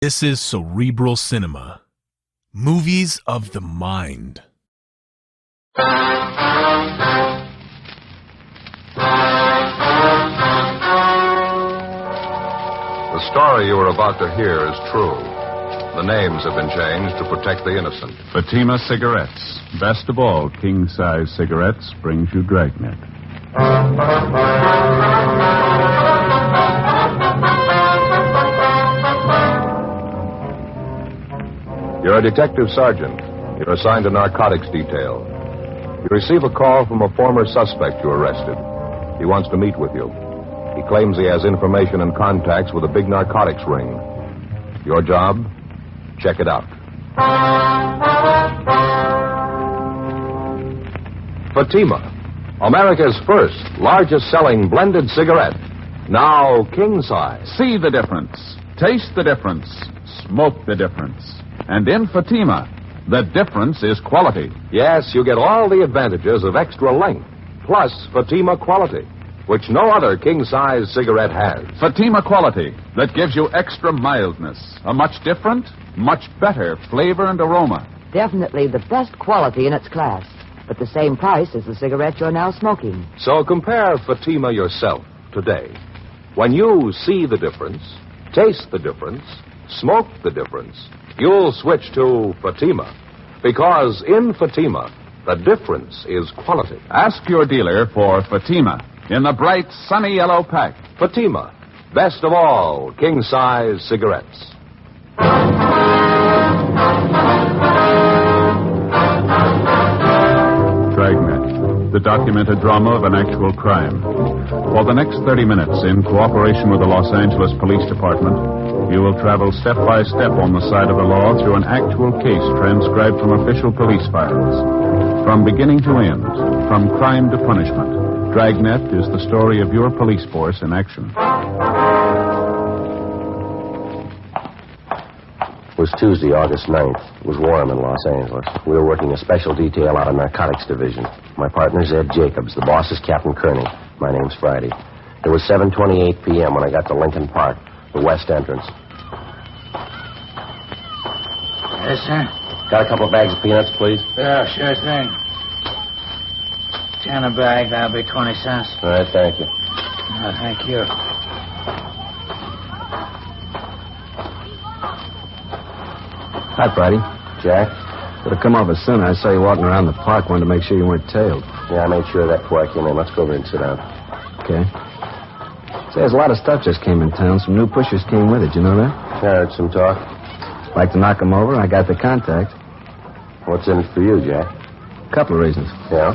This is Cerebral Cinema. Movies of the mind. The story you are about to hear is true. The names have been changed to protect the innocent. Fatima Cigarettes. Best of all, king-size cigarettes brings you Dragnet. You're a detective sergeant. You're assigned to narcotics detail. You receive a call from a former suspect you arrested. He wants to meet with you. He claims he has information and contacts with a big narcotics ring. Your job? Check it out. Fatima, America's first, largest-selling blended cigarette. Now king-size. See the difference. Taste the difference. Smoke the difference. And in Fatima, the difference is quality. Yes, you get all the advantages of extra length, plus Fatima quality, which no other king-size cigarette has. Fatima quality that gives you extra mildness, a much different, much better flavor and aroma. Definitely the best quality in its class, but the same price as the cigarette you're now smoking. So compare Fatima yourself today. When you see the difference, taste the difference, smoke the difference, you'll switch to Fatima. Because in Fatima, the difference is quality. Ask your dealer for Fatima in the bright, sunny yellow pack. Fatima, best of all king-size cigarettes. Dragnet, the documented drama of an actual crime. For the next 30 minutes, in cooperation with the Los Angeles Police Department, you will travel step by step on the side of the law through an actual case transcribed from official police files. From beginning to end, from crime to punishment, Dragnet is the story of your police force in action. It was Tuesday, August 9th. It was warm in Los Angeles. We were working a special detail out of Narcotics Division. My partner's Ed Jacobs. The boss is Captain Kearney. My name's Friday. It was 7:28 p.m. when I got to Lincoln Park, the west entrance. Yes, sir. Got a couple of bags of peanuts, please? Yeah, sure thing. 10 a bag, that'll be 20 cents. All right, thank you. Thank you. Hi, Friday. Jack? Could have come over sooner. I saw you walking around the park. Wanted to make sure you weren't tailed. Yeah, I made sure of that before I came in. Let's go over and sit down. Okay. Say, there's a lot of stuff just came in town. Some new pushers came with it. You know that? I heard some talk. Like to knock them over. I got the contact. What's in it for you, Jack? Couple of reasons. Yeah?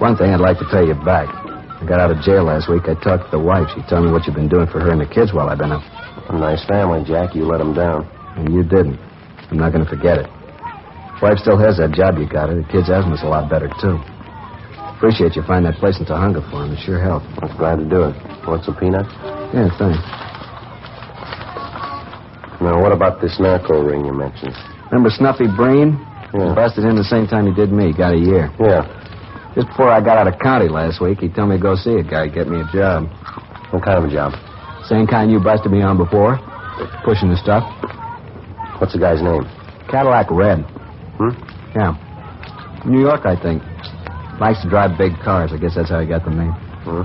One thing, I'd like to pay you back. I got out of jail last week. I talked to the wife. She told me what you've been doing for her and the kids while I've been up. A nice family, Jack. You let them down. And you didn't. I'm not going to forget it. Wife still has that job you got her. The kids' asthma's a lot better, too. Appreciate you finding that place in Tahunga for him. It sure helped. I was glad to do it. Want some peanuts? Yeah, thanks. Now, what about this narco ring you mentioned? Remember Snuffy Breen? Yeah. He busted in the same time he did me. Got a year. Yeah. Just before I got out of county last week, he told me to go see a guy, get me a job. What kind of a job? Same kind you busted me on before. Pushing the stuff. What's the guy's name? Cadillac Red. Hmm? Yeah. New York, I think. Likes to drive big cars. I guess that's how he got the name. Hmm?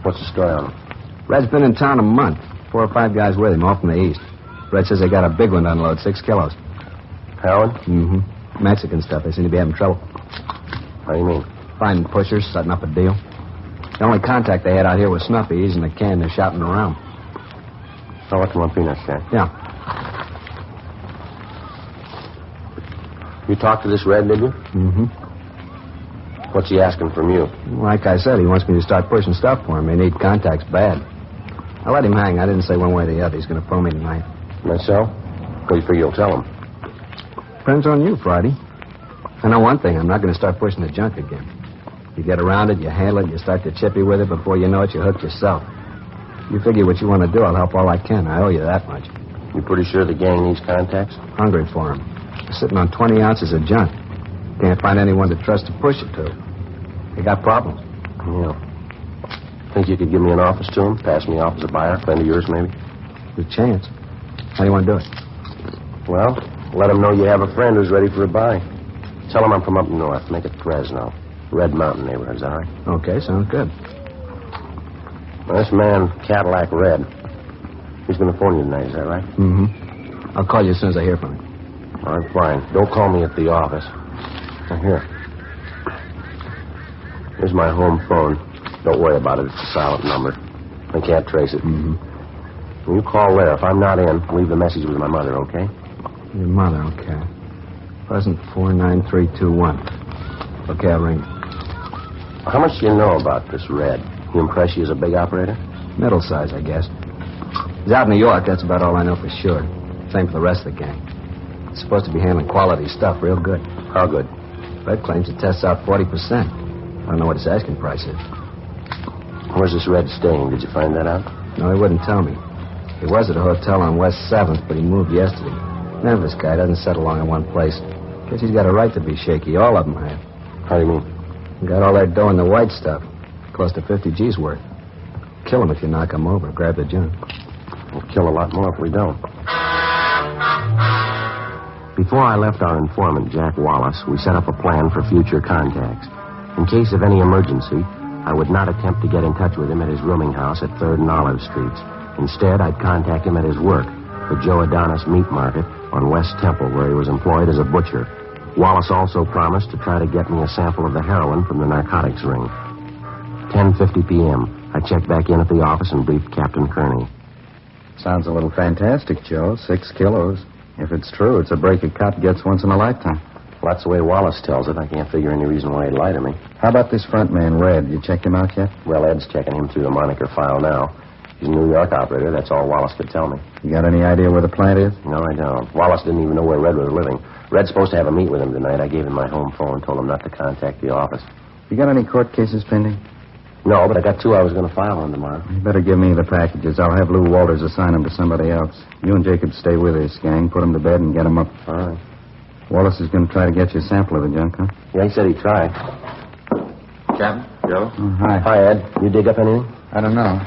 What's the story on him? Red's been in town a month. 4 or 5 guys with him, all from the east. Red says they got a big one to unload, 6 kilos. Heroin? Mm-hmm. Mexican stuff. They seem to be having trouble. What do you mean? Finding pushers, setting up a deal. The only contact they had out here was Snuffy. He's in the can. They're shouting around. Oh, what's my peanuts, Jack? Yeah. You talked to this Red, did you? Mm-hmm. What's he asking from you? Like I said, he wants me to start pushing stuff for him. They need contacts bad. I let him hang. I didn't say one way or the other. He's going to phone me tonight. Myself? What do you figure you'll tell him? Depends on you, Friday. I know one thing. I'm not going to start pushing the junk again. You get around it, you handle it, you start to chippy with it. Before you know it, you hook yourself. You figure what you want to do, I'll help all I can. I owe you that much. You pretty sure the gang needs contacts? Hungry for them. They're sitting on 20 ounces of junk. Can't find anyone to trust to push it to. They got problems. Yeah. Think you could give me an office to him? Pass me off as a buyer? Friend of yours, maybe? Good chance. How do you want to do it? Well, let him know you have a friend who's ready for a buy. Tell him I'm from up north. Make it Fresno. Red Mountain neighborhood, is that all right? Okay, sounds good. Well, this man, Cadillac Red, he's going to phone you tonight, is that right? Mm-hmm. I'll call you as soon as I hear from him. All right, fine. Don't call me at the office. Now, here. Here's my home phone. Don't worry about it. It's a silent number. I can't trace it. Mm-hmm. When you call there, if I'm not in, leave the message with my mother, okay? Your mother, okay. Present 49321. Okay, I'll ring. How much do you know about this Red? He impress you as a big operator? Middle size, I guess. He's out in New York. That's about all I know for sure. Same for the rest of the gang. He's supposed to be handling quality stuff real good. How good? Red claims it tests out 40%. I don't know what his asking price is. Where's this Red staying? Did you find that out? No, he wouldn't tell me. He was at a hotel on West 7th, but he moved yesterday. Memphis guy doesn't settle long in one place. Guess he's got a right to be shaky. All of them have. How do you mean? He got all that dough in the white stuff. Close to 50 G's worth. Kill him if you knock him over. Grab the junk. We'll kill a lot more if we don't. Before I left our informant, Jack Wallace, we set up a plan for future contacts. In case of any emergency, I would not attempt to get in touch with him at his rooming house at 3rd and Olive Streets. Instead, I'd contact him at his work, the Joe Adonis Meat Market on West Temple, where he was employed as a butcher. Wallace also promised to try to get me a sample of the heroin from the narcotics ring. 10:50 p.m. I checked back in at the office and briefed Captain Kearney. Sounds a little fantastic, Joe. 6 kilos. If it's true, it's a break a cop gets once in a lifetime. Well, that's the way Wallace tells it. I can't figure any reason why he'd lie to me. How about this front man, Red? You checked him out yet? Well, Ed's checking him through the moniker file now. He's a New York operator. That's all Wallace could tell me. You got any idea where the plant is? No, I don't. Wallace didn't even know where Red was living. Red's supposed to have a meet with him tonight. I gave him my home phone and told him not to contact the office. You got any court cases pending? No, but I got 2 I was going to file on tomorrow. You better give me the packages. I'll have Lou Walters assign them to somebody else. You and Jacob stay with this gang, put them to bed, and get them up. All right. Wallace is going to try to get you a sample of the junk, huh? Yeah, he said he'd try. Captain? Joe? Oh, hi. Hi, Ed. You dig up anything? I don't know.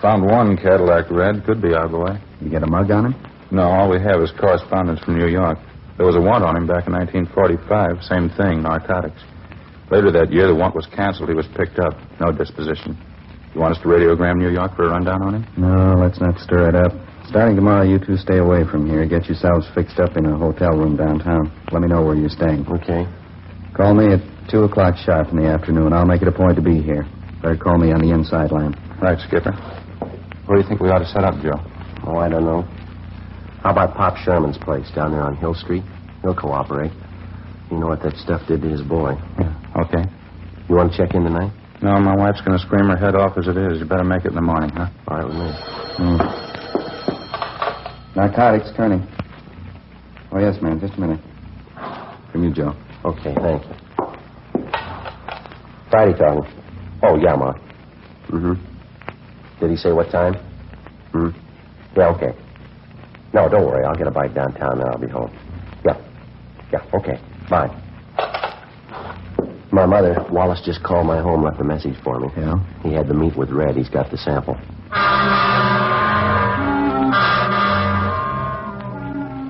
Found one Cadillac Red. Could be our boy. You get a mug on him? No, all we have is correspondence from New York. There was a warrant on him back in 1945. Same thing, narcotics. Later that year, the warrant was canceled. He was picked up. No disposition. You want us to radiogram New York for a rundown on him? No, let's not stir it up. Starting tomorrow, you two stay away from here. Get yourselves fixed up in a hotel room downtown. Let me know where you're staying. Okay. Call me at 2 o'clock sharp in the afternoon. I'll make it a point to be here. Better call me on the inside line. Right, Skipper. Where do you think we ought to set up, Joe? Oh, I don't know. How about Pop Sherman's place down there on Hill Street? He'll cooperate. You know what that stuff did to his boy. Yeah, okay. You want to check in tonight? No, my wife's going to scream her head off as it is. You better make it in the morning, huh? All right with me. Narcotics, Kearney. Oh, yes, ma'am. Just a minute. From you, Joe. Okay, thank you. Friday talking. Oh, yeah, Ma. Mm-hmm. Did he say what time? Yeah, okay. No, don't worry. I'll get a bite downtown, then I'll be home. Yeah, okay. Bye. My mother, Wallace just called my home, left a message for me. Yeah? He had to meet with Red. He's got the sample.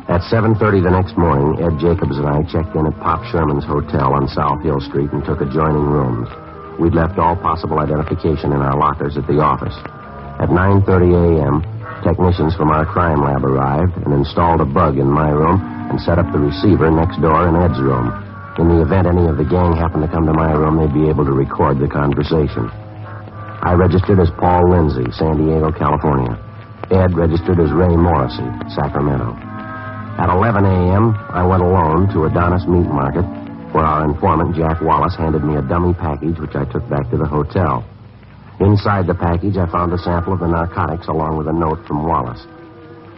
At 7:30 the next morning, Ed Jacobs and I checked in at Pop Sherman's hotel on South Hill Street and took adjoining rooms. We'd left all possible identification in our lockers at the office. At 9:30 a.m., technicians from our crime lab arrived and installed a bug in my room and set up the receiver next door in Ed's room. In the event any of the gang happened to come to my room, they'd be able to record the conversation. I registered as Paul Lindsay, San Diego, California. Ed registered as Ray Morrissey, Sacramento. At 11 a.m., I went alone to Adonis Meat Market, where our informant, Jack Wallace, handed me a dummy package, which I took back to the hotel. Inside the package, I found a sample of the narcotics along with a note from Wallace.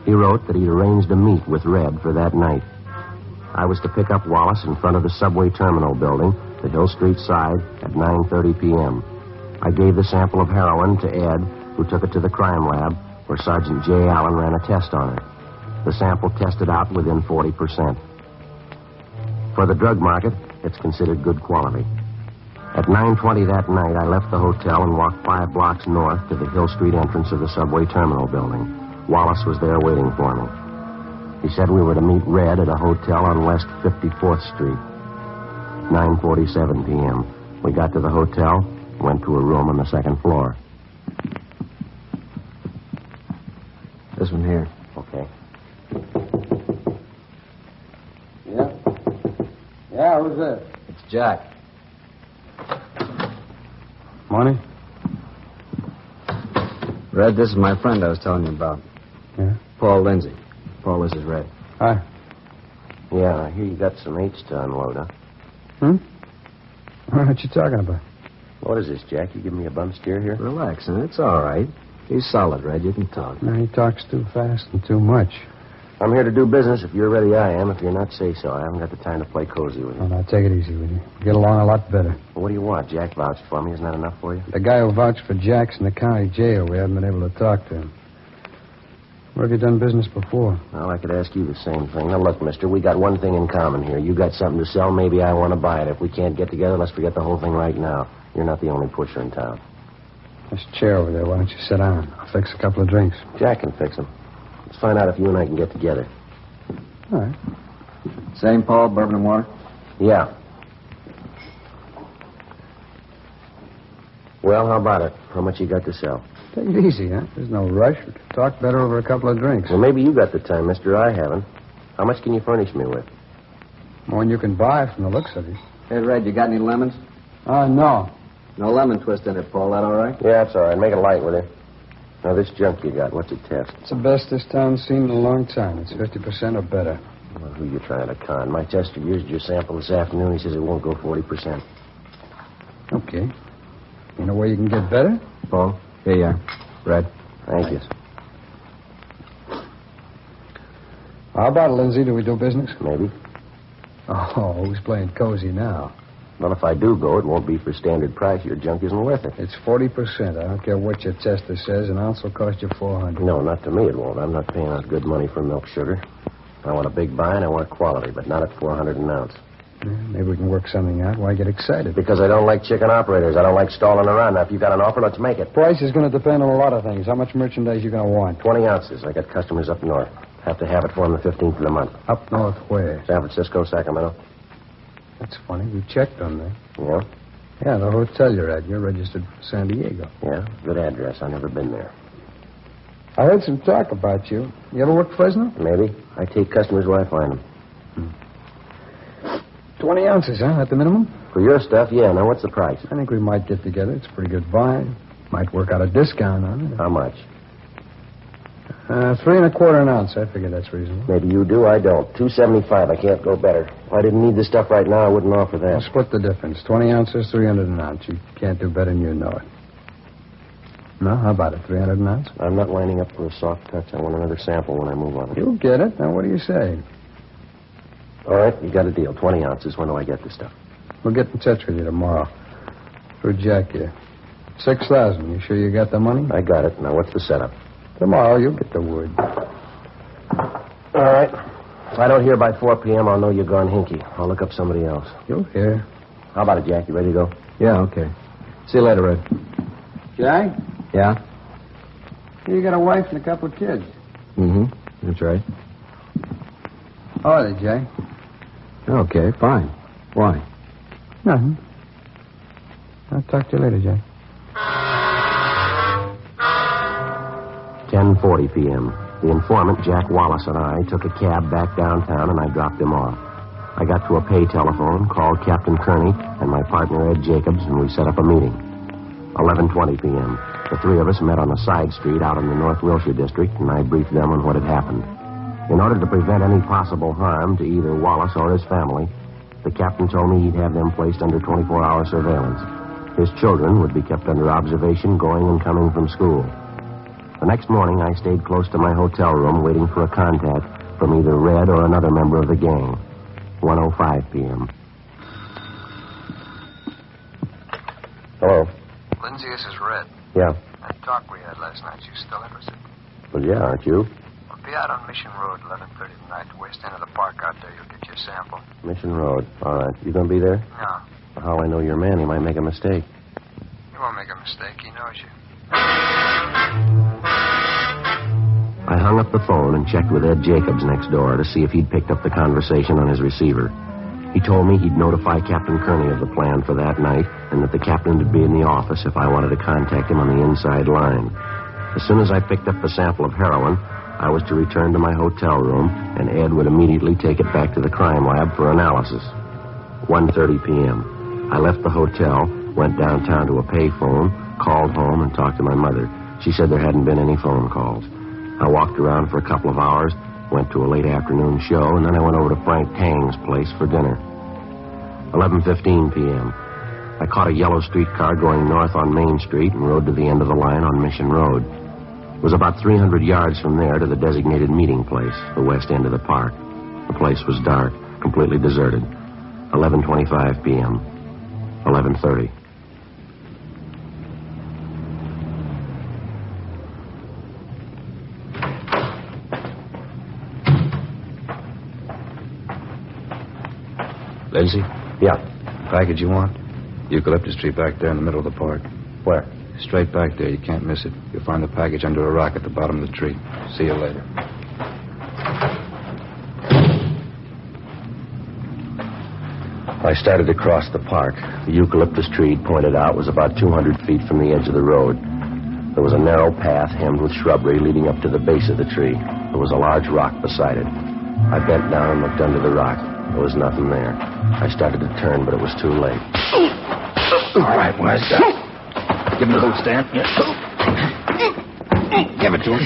He wrote that he'd arranged a meet with Red for that night. I was to pick up Wallace in front of the subway terminal building, the Hill Street side, at 9:30 p.m. I gave the sample of heroin to Ed, who took it to the crime lab, where Sergeant J. Allen ran a test on it. The sample tested out within 40%. For the drug market, it's considered good quality. At 9:20 that night, I left the hotel and walked 5 blocks north to the Hill Street entrance of the subway terminal building. Wallace was there waiting for me. He said we were to meet Red at a hotel on West 54th Street. 9:47 p.m. We got to the hotel, went to a room on the second floor. This one here. Okay. Yeah? Yeah, who's this? It's Jack. Money? Red, this is my friend I was telling you about. Yeah? Paul Lindsay. Paul, this is Red. Hi. Yeah, I hear you got some H to unload, huh? What you talking about? What is this, Jack? You give me a bum steer here? Relax, and it's all right. He's solid, Red. You can talk. No, he talks too fast and too much. I'm here to do business. If you're ready, I am. If you're not, say so. I haven't got the time to play cozy with you. Oh, now, take it easy with you. Get along a lot better. Well, what do you want? Jack vouched for me. Isn't that enough for you? The guy who vouched for Jack's in the county jail. We haven't been able to talk to him. Where have you done business before? Well, I could ask you the same thing. Now, look, mister, we got one thing in common here. You got something to sell. Maybe I want to buy it. If we can't get together, let's forget the whole thing right now. You're not the only pusher in town. There's a chair over there. Why don't you sit down? I'll fix a couple of drinks. Jack can fix them. Let's find out if you and I can get together. All right. Same, Paul? Bourbon and water? Yeah. Well, how about it? How much you got to sell? Take it easy, huh? There's no rush. We can talk better over a couple of drinks. Well, maybe you got the time, mister. I haven't. How much can you furnish me with? More than you can buy from the looks of it. Hey, Red, you got any lemons? No. No lemon twist in it, Paul. That all right? Yeah, it's all right. Make it light with it. Now, this junk you got, what's it test? It's the best this town's seen in a long time. It's 50% or better. Well, who you trying to con? My tester used your sample this afternoon. He says it won't go 40%. Okay. You know where you can get better? Paul, here you are. Red. Thank you. How about it, Lindsay? Do we do business? Maybe. Oh, who's playing cozy now? Well, if I do go, it won't be for standard price. Your junk isn't worth it. It's 40%. I don't care what your tester says. An ounce will cost you $400. No, not to me it won't. I'm not paying out good money for milk sugar. I want a big buy and I want quality, but not at $400 an ounce. Yeah, maybe we can work something out. Why get excited? Because I don't like chicken operators. I don't like stalling around. Now, if you got an offer, let's make it. Price is going to depend on a lot of things. How much merchandise you going to want? 20 ounces. I got customers up north. Have to have it for them the 15th of the month. Up north where? San Francisco, Sacramento. That's funny. We checked on that. Yeah? Yeah, the hotel you're at. You're registered for San Diego. Yeah, good address. I've never been there. I heard some talk about you. You ever work Fresno? Maybe. I take customers where I find them. 20 ounces, huh? At the minimum? For your stuff, yeah. Now, what's the price? I think we might get together. It's a pretty good buy. Might work out a discount on it. How much? 3 1/4 an ounce. I figure that's reasonable. Maybe you do, I don't. $2.75. I can't go better. If I didn't need this stuff right now, I wouldn't offer We'll that. split the difference. 20 ounces, 300 an ounce. You can't do better than you know it. No, how about it? 300 an ounce? I'm not lining up for a soft touch. I want another sample when I move on. You'll get it. Now, what do you say? All right, you got a deal. 20 ounces. When do I get this stuff? We'll get in touch with you tomorrow. Through Jack here. 6,000. You sure you got the money? I got it. Now, what's the setup? Tomorrow, you'll get the word. All right. If I don't hear by 4 p.m., I'll know you're gone hinky. I'll look up somebody else. You'll hear. How about it, Jack? You ready to go? Yeah, okay. See you later, Red. Jack? Yeah? You got a wife and a couple of kids. Mm-hmm. That's right. How are they, Jack? Okay, fine. Why? Nothing. I'll talk to you later, Jack. 10:40 p.m. The informant, Jack Wallace, and I took a cab back downtown, and I dropped him off. I got to a pay telephone, called Captain Kearney and my partner, Ed Jacobs, and we set up a meeting. 11:20 p.m. The three of us met on a side street out in the North Wilshire district, and I briefed them on what had happened. In order to prevent any possible harm to either Wallace or his family, the captain told me he'd have them placed under 24-hour surveillance. His children would be kept under observation going and coming from school. The next morning, I stayed close to my hotel room waiting for a contact from either Red or another member of the gang. 1:05 p.m. Hello. Lindsay, this is Red. Yeah. That talk we had last night, you still interested? Well, yeah, aren't you? We'll be out on Mission Road 11:30 tonight, the west end of the park out there. You'll get your sample. Mission Road. All right. You going to be there? No. How I know your man? He might make a mistake. You won't make a mistake. He knows you. I hung up the phone and checked with Ed Jacobs next door to see if he'd picked up the conversation on his receiver. He told me he'd notify Captain Kearney of the plan for that night and that the captain would be in the office if I wanted to contact him on the inside line. As soon as I picked up the sample of heroin, I was to return to my hotel room, and Ed would immediately take it back to the crime lab for analysis. 1:30 p.m. I left the hotel, went downtown to a payphone, called home, and talked to my mother. She said there hadn't been any phone calls. I walked around for a couple of hours, went to a late afternoon show, and then I went over to Frank Tang's place for dinner. 11:15 p.m. I caught a yellow streetcar going north on Main Street and rode to the end of the line on Mission Road. It was about 300 yards from there to the designated meeting place, the west end of the park. The place was dark, completely deserted. 11:25 p.m. 11:30. Lindsay? Yeah. Package you want? Eucalyptus tree back there in the middle of the park. Where? Straight back there. You can't miss it. You'll find the package under a rock at the bottom of the tree. See you later. I started to cross the park. The eucalyptus tree he'd pointed out was about 200 feet from the edge of the road. There was a narrow path hemmed with shrubbery leading up to the base of the tree. There was a large rock beside it. I bent down and looked under the rock. There was nothing there. I started to turn, but it was too late. All right, where's that? Give him the boot stand. Yeah. Give it to him.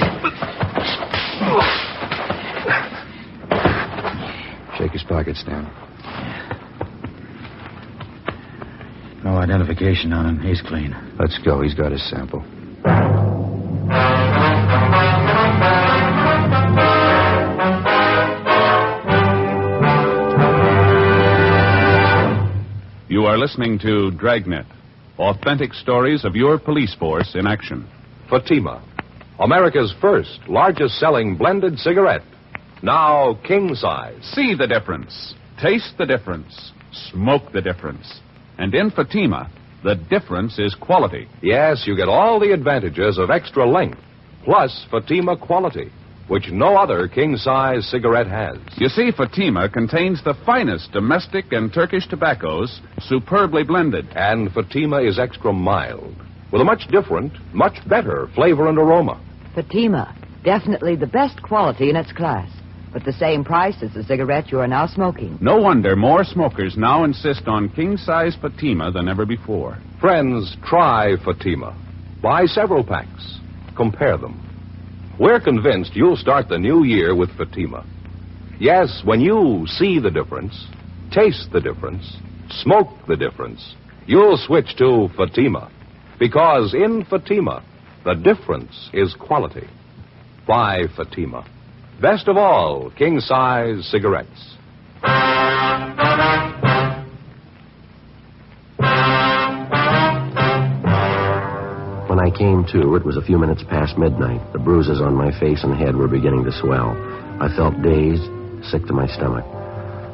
Shake his pocket, Stan. No identification on him. He's clean. Let's go. He's got his sample. You are listening to Dragnet, authentic stories of your police force in action. Fatima, America's first, largest-selling blended cigarette. Now king size. See the difference, taste the difference, smoke the difference. And in Fatima, the difference is quality. Yes, you get all the advantages of extra length, plus Fatima quality, which no other king-size cigarette has. You see, Fatima contains the finest domestic and Turkish tobaccos, superbly blended. And Fatima is extra mild, with a much different, much better flavor and aroma. Fatima, definitely the best quality in its class, but the same price as the cigarette you are now smoking. No wonder more smokers now insist on king-size Fatima than ever before. Friends, try Fatima. Buy several packs. Compare them. We're convinced you'll start the new year with Fatima. Yes, when you see the difference, taste the difference, smoke the difference, you'll switch to Fatima. Because in Fatima, the difference is quality. Buy Fatima. Best of all, king-size cigarettes. When I came to, it was a few minutes past midnight. The bruises on my face and head were beginning to swell. I felt dazed, sick to my stomach.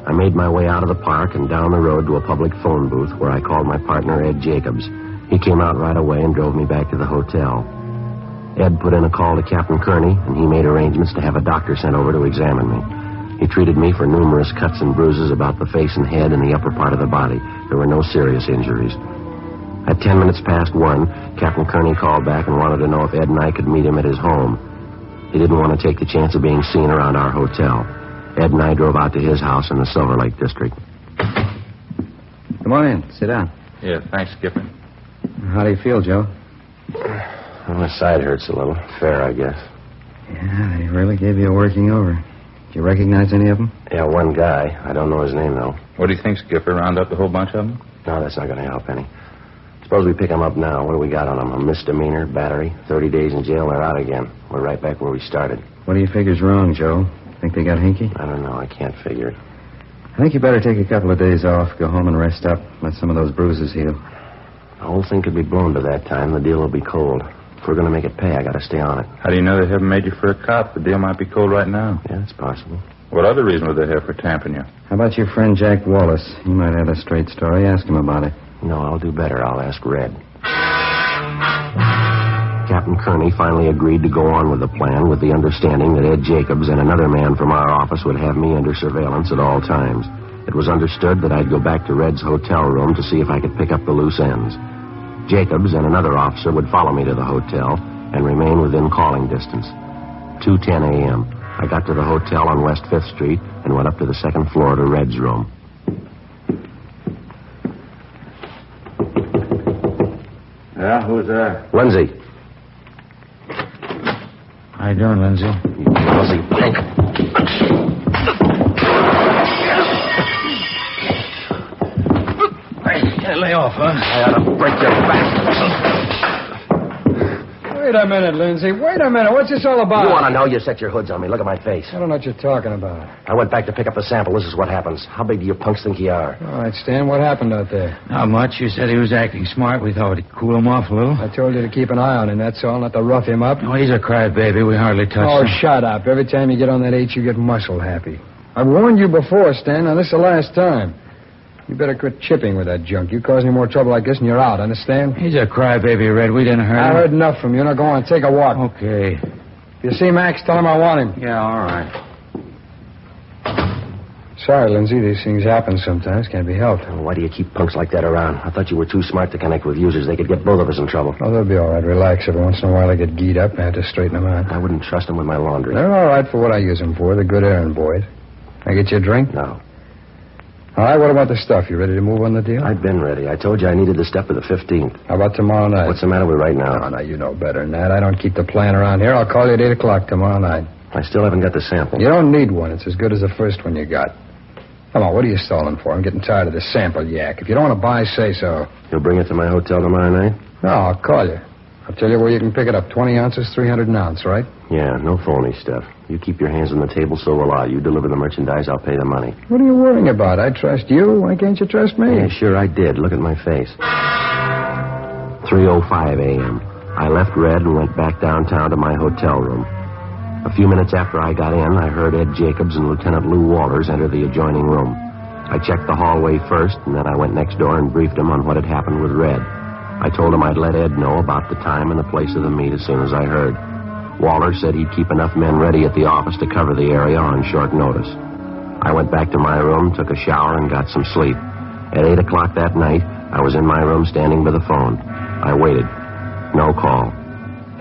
I made my way out of the park and down the road to a public phone booth where I called my partner, Ed Jacobs. He came out right away and drove me back to the hotel. Ed put in a call to Captain Kearney, and he made arrangements to have a doctor sent over to examine me. He treated me for numerous cuts and bruises about the face and head and the upper part of the body. There were no serious injuries. At 10 minutes past 1, Captain Kearney called back and wanted to know if Ed and I could meet him at his home. He didn't want to take the chance of being seen around our hotel. Ed and I drove out to his house in the Silver Lake district. Come on in. Sit down. Yeah, thanks, Skipper. How do you feel, Joe? Well, my side hurts a little. Fair, I guess. Yeah, they really gave you a working over. Do you recognize any of them? Yeah, one guy. I don't know his name, though. What do you think, Skipper? Round up a whole bunch of them? No, that's not going to help any. Suppose we pick him up now. What do we got on him? A misdemeanor, battery, 30 days in jail, they're out again. We're right back where we started. What do you figure's wrong, Joe? Think they got hinky? I don't know. I can't figure it. I think you better take a couple of days off, go home and rest up, let some of those bruises heal. The whole thing could be blown by that time. The deal will be cold. If we're going to make it pay, I got to stay on it. How do you know they haven't made you for a cop? The deal might be cold right now. Yeah, it's possible. What other reason would they have for tamping you? How about your friend Jack Wallace? He might have a straight story. Ask him about it. No, I'll do better. I'll ask Red. Captain Kearney finally agreed to go on with the plan with the understanding that Ed Jacobs and another man from our office would have me under surveillance at all times. It was understood that I'd go back to Red's hotel room to see if I could pick up the loose ends. Jacobs and another officer would follow me to the hotel and remain within calling distance. 2:10 a.m. I got to the hotel on West 5th Street and went up to the second floor to Red's room. Yeah, who's there? Lindsay. How you doing, Lindsay? You lousy punk. Hey, lay off, huh? I ought to break your back. Wait a minute, Lindsay. Wait a minute. What's this all about? You want to know? You set your hoods on me. Look at my face. I don't know what you're talking about. I went back to pick up the sample. This is what happens. How big do you punks think you are? All right, Stan, what happened out there? Not much. You said he was acting smart. We thought we'd cool him off a little. I told you to keep an eye on him, that's all, not to rough him up. Oh, he's a crybaby. We hardly touched Oh, him. shut up. Every time you get on that H, you get muscle happy. I've warned you before, Stan. Now, this is the last time. You better quit chipping with that junk. You cause any more trouble like this and you're out, understand? He's a crybaby, Red. We didn't hurt him. I heard enough from you. Now go on, take a walk. Okay. If you see Max, tell him I want him. Yeah, all right. Sorry, Lindsay. These things happen sometimes. Can't be helped. Well, why do you keep punks like that around? I thought you were too smart to connect with users. They could get both of us in trouble. Oh, they'll be all right. Relax. Every once in a while they get geed up. I have to straighten them out. I wouldn't trust them with my laundry. They're all right for what I use them for. They're good errand boys. Can I get you a drink? No. All right, what about the stuff? You ready to move on the deal? I've been ready. I told you I needed the stuff for the 15th. How about tomorrow night? What's the matter with right now? No, no, you know better than that. I don't keep the plan around here. I'll call you at 8 o'clock tomorrow night. I still haven't got the sample. You don't need one. It's as good as the first one you got. Come on, what are you stalling for? I'm getting tired of this sample yak. If you don't want to buy, say so. You'll bring it to my hotel tomorrow night? No, I'll call you. I'll tell you where you can pick it up. 20 ounces, 300 an ounce, right? Yeah, no phony stuff. You keep your hands on the table, so will I. You deliver the merchandise, I'll pay the money. What are you worrying about? I trust you. Why can't you trust me? Yeah, sure I did. Look at my face. 3:05 a.m. I left Red and went back downtown to my hotel room. A few minutes after I got in, I heard Ed Jacobs and Lieutenant Lou Walters enter the adjoining room. I checked the hallway first, and then I went next door and briefed him on what had happened with Red. I told him I'd let Ed know about the time and the place of the meet as soon as I heard. Walters said he'd keep enough men ready at the office to cover the area on short notice. I went back to my room, took a shower, and got some sleep. At 8 o'clock that night, I was in my room standing by the phone. I waited. No call.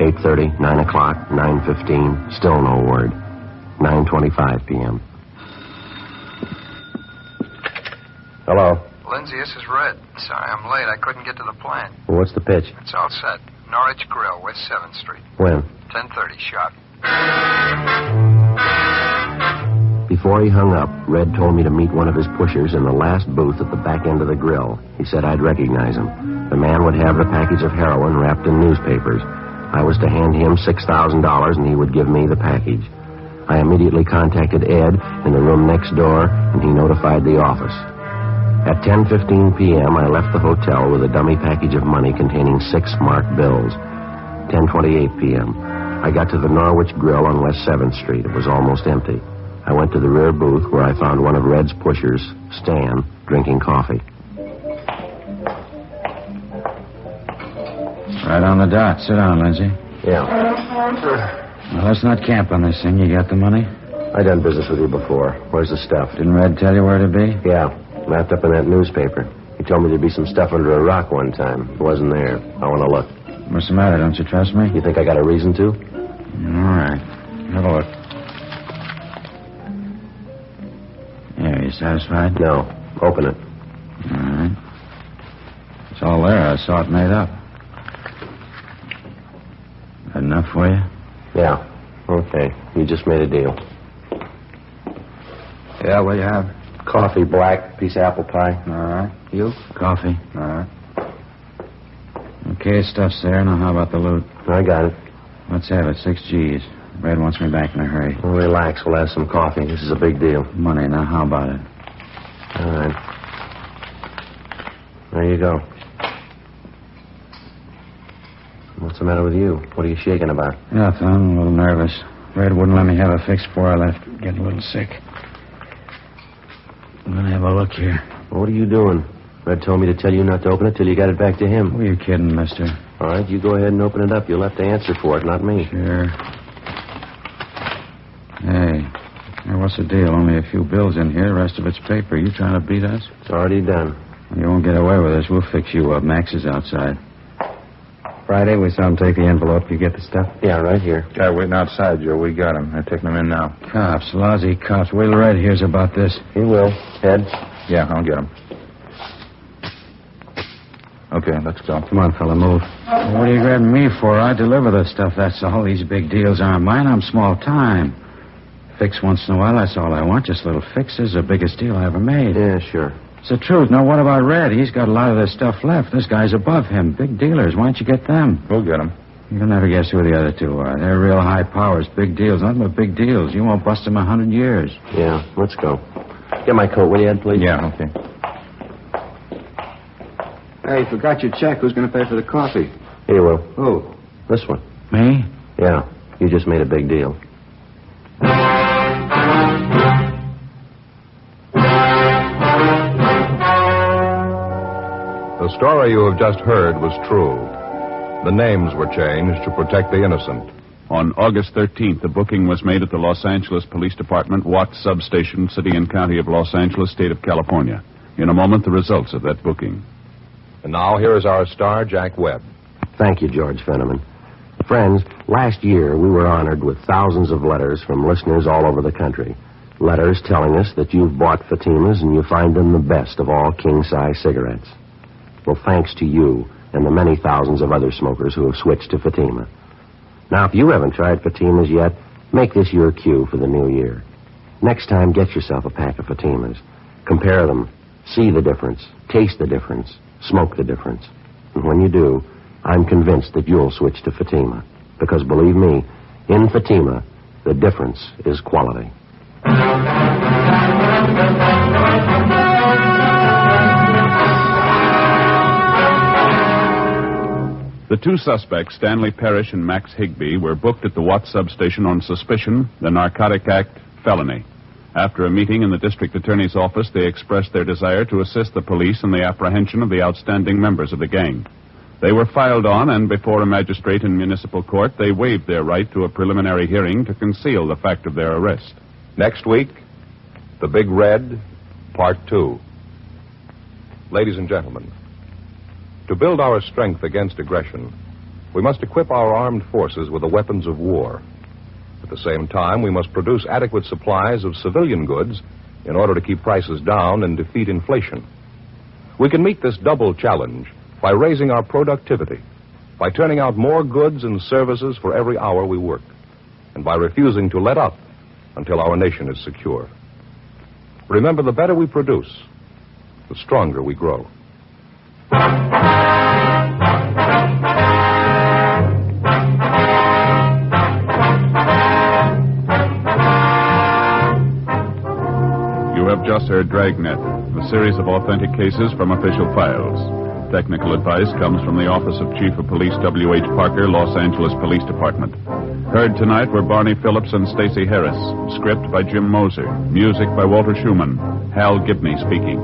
8:30, 9 o'clock, 9:15, still no word. 9:25 p.m. Hello. Lindsay, this is Red. Sorry I'm late. I couldn't get to the plant. Well, what's the pitch? It's all set. Norwich Grill, West 7th Street. When? 10:30 sharp. Before he hung up, Red told me to meet one of his pushers in the last booth at the back end of the grill. He said I'd recognize him. The man would have the package of heroin wrapped in newspapers. I was to hand him $6,000 and he would give me the package. I immediately contacted Ed in the room next door and he notified the office. At 10:15 p.m., I left the hotel with a dummy package of money containing 6 marked bills. 10:28 p.m. I got to the Norwich Grill on West 7th Street. It was almost empty. I went to the rear booth where I found one of Red's pushers, Stan, drinking coffee. Right on the dot. Sit down, Lindsay. Yeah. Well, let's not camp on this thing. You got the money? I done business with you before. Where's the stuff? Didn't Red tell you where to be? Yeah, wrapped up in that newspaper. He told me there'd be some stuff under a rock one time. It wasn't there. I want to look. What's the matter? Don't you trust me? You think I got a reason to? All right. Have a look. Yeah, you satisfied? No. Open it. All right. It's all there. I saw it made up. That enough for you? Yeah. Okay. You just made a deal. Yeah, what do you have? Coffee, black, piece of apple pie. All right. You? Coffee. All right. Okay, stuff's there. Now, how about the loot? I got it. Let's have it. 6 G's. Red wants me back in a hurry. Well, relax. We'll have some coffee. This is a big deal. Money. Now, how about it? All right. There you go. What's the matter with you? What are you shaking about? Nothing. I'm a little nervous. Red wouldn't let me have a fix before I left. Getting a little sick. I'm going to have a look here. What are you doing? Red told me to tell you not to open it till you got it back to him. Who are you kidding, mister? All right, you go ahead and open it up. You'll have to answer for it, not me. Sure. Hey, what's the deal? Only a few bills in here. The rest of it's paper. You trying to beat us? It's already done. You won't get away with this. We'll fix you up. Max is outside. Friday, we saw him take the envelope. You get the stuff? Yeah, right here. Guy waiting outside, Joe. We got him. They're taking him in now. Cops, lousy cops. Wait till Red hears about this. He will. Head. Yeah, I'll get him. Okay, let's go. Come on, fella, move. What are you grabbing me for? I deliver the stuff, that's all. These big deals aren't mine. I'm small time. Fix once in a while, that's all I want. Just little fixes. The biggest deal I ever made. Yeah, sure. It's the truth. Now, what about Red? He's got a lot of this stuff left. This guy's above him. Big dealers. Why don't you get them? We'll get him. You'll never guess who the other two are. They're real high powers. Big deals. Nothing but big deals. You won't bust them 100 years. Yeah, let's go. Get my coat, will you, Ed, please? Yeah, okay. Hey, forgot your check. Who's going to pay for the coffee? Here you will. Who? This one. Me? Yeah, you just made a big deal. The story you have just heard was true. The names were changed to protect the innocent. On August 13th, a booking was made at the Los Angeles Police Department, Watts Substation, City and County of Los Angeles, State of California. In a moment, the results of that booking. And now here is our star, Jack Webb. Thank you, George Fenneman. Friends, last year we were honored with thousands of letters from listeners all over the country. Letters telling us that you've bought Fatimas and you find them the best of all king-size cigarettes. Well, thanks to you and the many thousands of other smokers who have switched to Fatima. Now, if you haven't tried Fatimas yet, make this your cue for the new year. Next time, get yourself a pack of Fatimas. Compare them. See the difference. Taste the difference. Smoke the difference. And when you do, I'm convinced that you'll switch to Fatima. Because believe me, in Fatima, the difference is quality. The two suspects, Stanley Parrish and Max Higbee, were booked at the Watts substation on suspicion, the Narcotic Act, felony. After a meeting in the district attorney's office, they expressed their desire to assist the police in the apprehension of the outstanding members of the gang. They were filed on, and before a magistrate in municipal court, they waived their right to a preliminary hearing to conceal the fact of their arrest. Next week, The Big Red, Part 2. Ladies and gentlemen, to build our strength against aggression, we must equip our armed forces with the weapons of war. At the same time, we must produce adequate supplies of civilian goods in order to keep prices down and defeat inflation. We can meet this double challenge by raising our productivity, by turning out more goods and services for every hour we work, and by refusing to let up until our nation is secure. Remember, the better we produce, the stronger we grow. You have just heard Dragnet, a series of authentic cases from official files. Technical advice comes from the Office of Chief of Police W.H. Parker, Los Angeles Police Department. Heard tonight were Barney Phillips and Stacey Harris. Script by Jim Moser. Music by Walter Schumann. Hal Gibney speaking.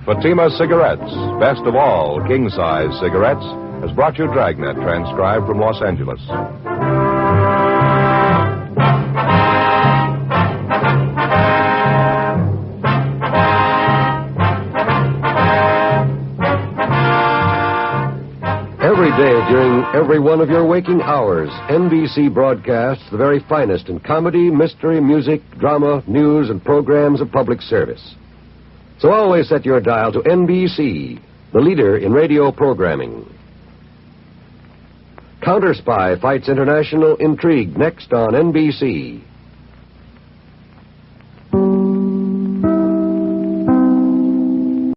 Fatima Cigarettes, best of all king-size cigarettes, has brought you Dragnet, transcribed from Los Angeles. Every day during every one of your waking hours, NBC broadcasts the very finest in comedy, mystery, music, drama, news, and programs of public service. So always set your dial to NBC, the leader in radio programming. Counter Spy fights international intrigue next on NBC.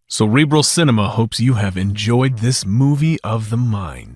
Cerebral Cinema hopes you have enjoyed this movie of the mind.